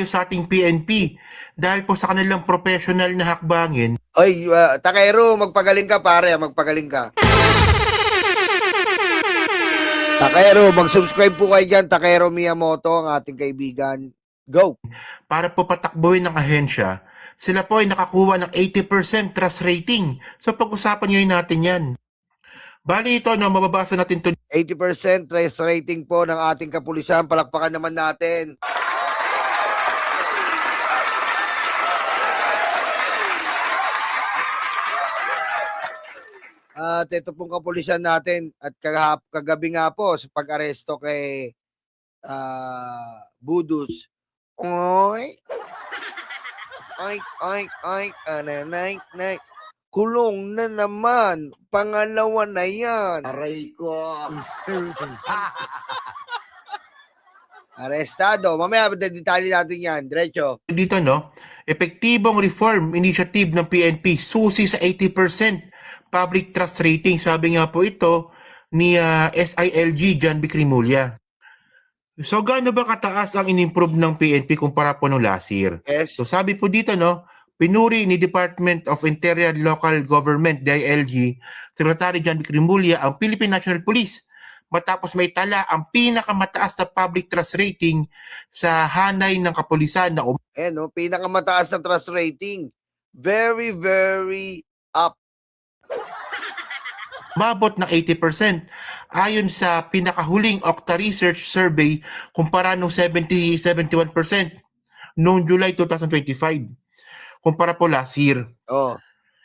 tayo sa ating PNP dahil po sa kanilang professional na hakbangin. Oy, Takero, magpagaling ka pare, magpagaling ka. Takero, mag-subscribe po kayo dyan. Takero Miyamoto, ang ating kaibigan. Go! Para po patakbuhin ng ahensya, sila po ay nakakuha ng 80% trust rating. So pag-usapan ngayon natin yan. Bali ito, mababasa natin to. 80% trust rating po ng ating kapulisan. Palakpakan naman natin. At ito pong kapulisan natin at kagabi nga po sa pag-aresto kay Budus. Oy! Ay, ananay, kulong na naman. Pangalawa na yan. Aray ko. Arestado. Mamaya, detalye natin yan. Diretso. Dito epektibong reform initiative ng PNP susi sa 80% public trust rating. Sabi nga po ito ni SILG John B. Crimulya. So gaano ba kataas ang in-improve ng PNP kumpara po nung last year? Yes. So sabi po dito pinuri ni Department of Interior Local Government DILG Secretary John B. Crimulya ang Philippine National Police matapos may tala ang pinakamataas na public trust rating sa hanay ng kapulisan na pinakamataas na trust rating. Very, very up. umabot ng 80%. Ayon sa pinakahuling Okta Research Survey kumpara nung 71% noong July 2025 kumpara po last year. Oh.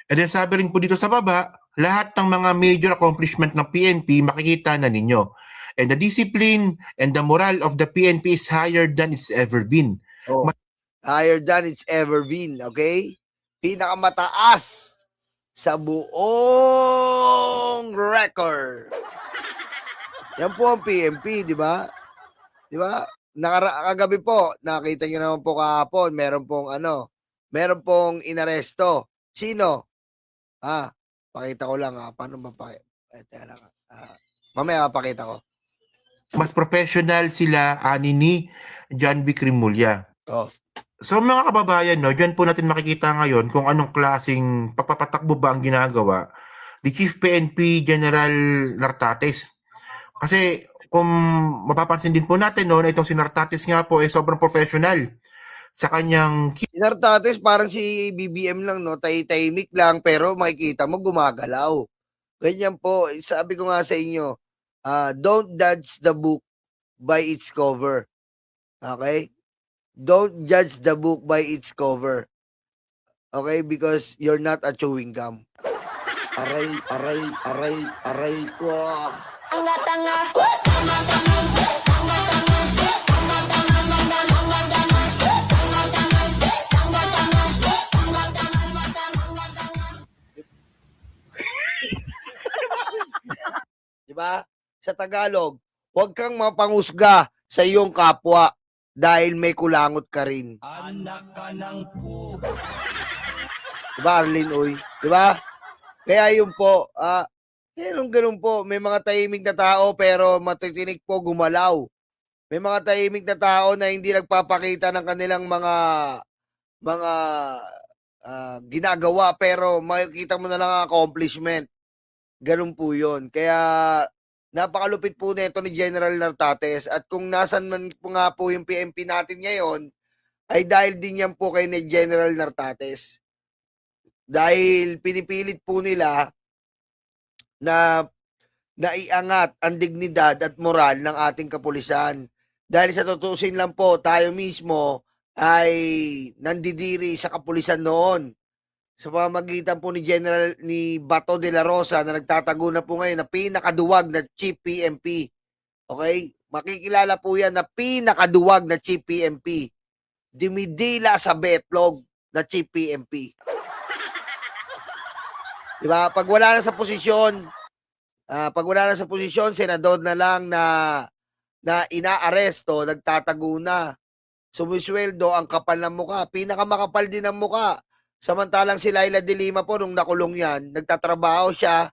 And then sabi rin po dito sa baba, lahat ng mga major accomplishment ng PNP makikita na ninyo. And the discipline and the moral of the PNP is higher than it's ever been. Oh. Higher than it's ever been, okay? Pinakamataas sa buong record. Yan po ang PNP, di ba? Di ba? Kagabi po, nakita niyo naman po kahapon, meron pong inaresto. Sino? Pakita ko lang paano mamaya pakita ko. Mas professional sila ni John B. Crimulya. Oh. So mga kababayan, dyan po natin makikita ngayon kung anong klaseng pagpapatakbo ba ang ginagawa ni Chief PNP General Nartates. Kasi kung mapapansin din po natin na itong si Nartates nga po sobrang professional sa kanyang Si Nartates parang si BBM lang, tahimik lang, pero makikita mo gumagalaw. Ganyan po, sabi ko nga sa inyo, don't judge the book by its cover. Okay? Don't judge the book by its cover. Okay? Because you're not a chewing gum. Aray ko. Tanga-tanga. Diba? Sa Tagalog, huwag kang mapangusga sa iyong kapwa dahil may kulangot ka rin. Anak ka ng po. Diba, Arlene, uy? Diba? Kaya yun po, ganun po, may mga tahimik na tao pero matitinig po gumalaw. May mga tahimik na tao na hindi nagpapakita ng kanilang mga ginagawa pero makikita mo na lang ang accomplishment. Ganun po yun. Kaya napakalupit po nito ni General Nartates at kung nasan man po nga po yung PNP natin ngayon ay dahil din yan po kay ni General Nartates. Dahil pinipilit po nila na naiangat ang dignidad at moral ng ating kapulisan. Dahil sa tutusin lang po, tayo mismo ay nandidiri sa kapulisan noon. Sa pamamagitan po ni Bato de la Rosa na nagtatago na po ngayon na pinakaduwag na Chief PNP. Okay? Makikilala po yan na pinakaduwag na Chief PNP. Dimidila sa betlog na Chief PNP. Diba? Pag wala na sa posisyon, senador na lang na inaaresto, nagtatago na. Sumisweldo ang kapal ng muka. Pinakamakapal din ang muka. Samantalang si Laila de Lima po, nung nakulong yan, nagtatrabaho siya,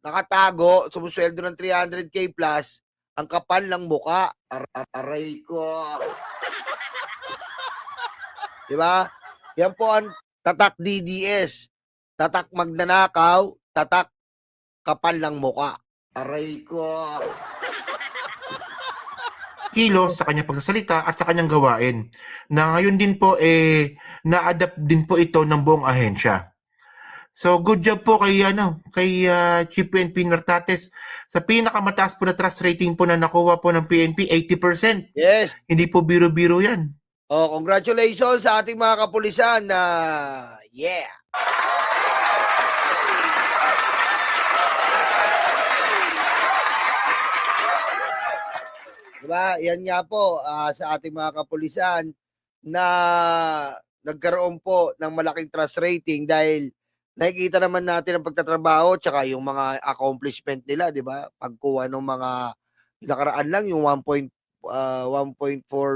nakatago, sumusweldo ng 300k plus, Ang kapal ng muka. Aray ko. Di ba? Yan po ang tatak DDS. Tatak magnanakaw, tatak kapal ng muka. Aray ko. kilos sa kanyang pagsasalita at sa kanyang gawain. Na ngayon din po na-adapt din po ito ng buong ahensya. So good job po kay Chief PNP Nartates sa pinakamataas po na trust rating po na nakuha po ng PNP, 80%. Yes. Hindi po biro-biro 'yan. Oh, congratulations sa ating mga kapulisan na yeah. Diba? Yan nga po sa ating mga kapulisan na nagkaroon po ng malaking trust rating dahil nakikita naman natin ang pagtatrabaho tsaka yung mga accomplishment nila, di ba? Pagkuha ng mga nakaraan lang yung 1.4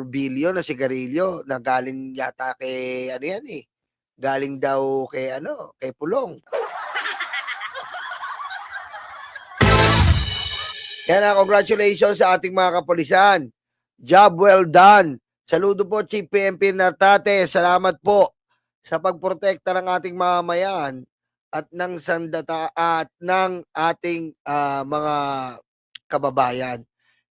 billion na sigarilyo na galing yata kay ano yan eh. Galing daw kay kay Pulong. Kaya na, congratulations sa ating mga kapulisan. Job well done. Saludo po, Chief PNP Nartates. Salamat po sa pagprotekta ng ating mamamayan at ng sandata at ng ating mga kababayan.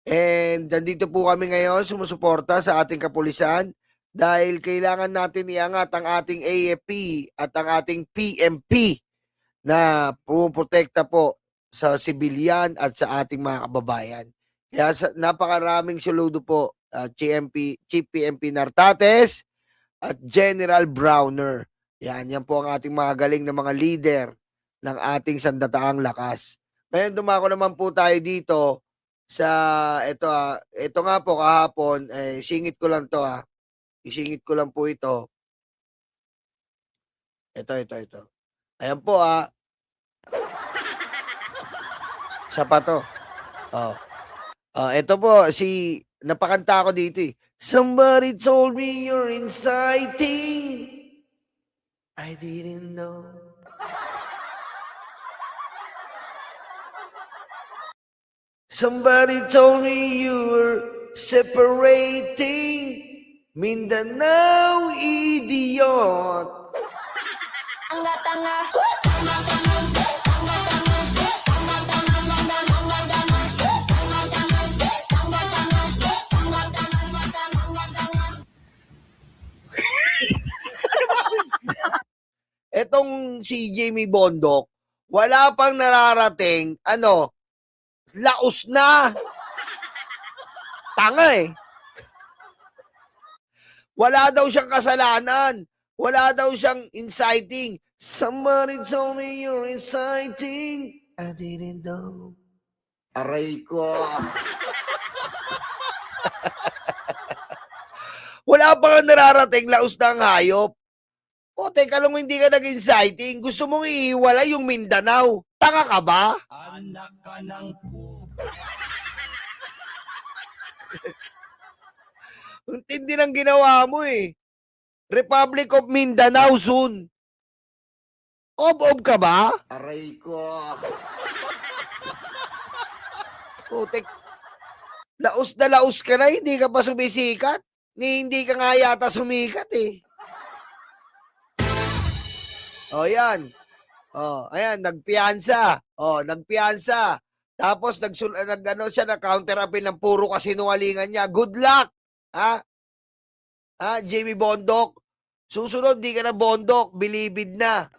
And nandito po kami ngayon sumusuporta sa ating kapulisan dahil kailangan natin iangat ang ating AFP at ang ating PMP na pumoprotekta po sa sibilyan at sa ating mga kababayan. Kaya napakaraming saludo po Chief PNP Nartates at General Browner. Yan po ang ating mga galing na mga leader ng ating sandataang lakas. Ngayon dumako naman po tayo dito sa ito nga po kahapon, singit ko lang to Isingit ko lang po ito. Ito. Ayan po Isa pa to. Ito po, napakanta ako dito eh. Somebody told me you're inciting. I didn't know. Somebody told me you were separating. Mindanao, idiot. Tanga-tanga. Etong si Jamie Bondok, wala pang nararating, laos na. Tanga eh. Wala daw siyang kasalanan. Wala daw siyang inciting. Somebody told me you're inciting. I didn't know. Aray ko. Wala pa kang nararating, laos na ang hayop. O, teka lang, hindi ka nag-inciting. Gusto mong iiwalay yung Mindanao. Tanga ka ba? Anak ka ng po. Ang tindi ng ginawa mo eh. Republic of Mindanao soon. Ob ka ba? Aray ko. Putek. Laos na laos ka na, hindi ka pa sumisikat. Hindi ka nga yata sumikat eh. Yan. Ayan, nagpiyansa. Nagpiyansa. Tapos siya na counter appeal ng puro kasinungalingan niya. Good luck. Jamie Bondok. Susunod, di ka na Bondok. Bilibid na.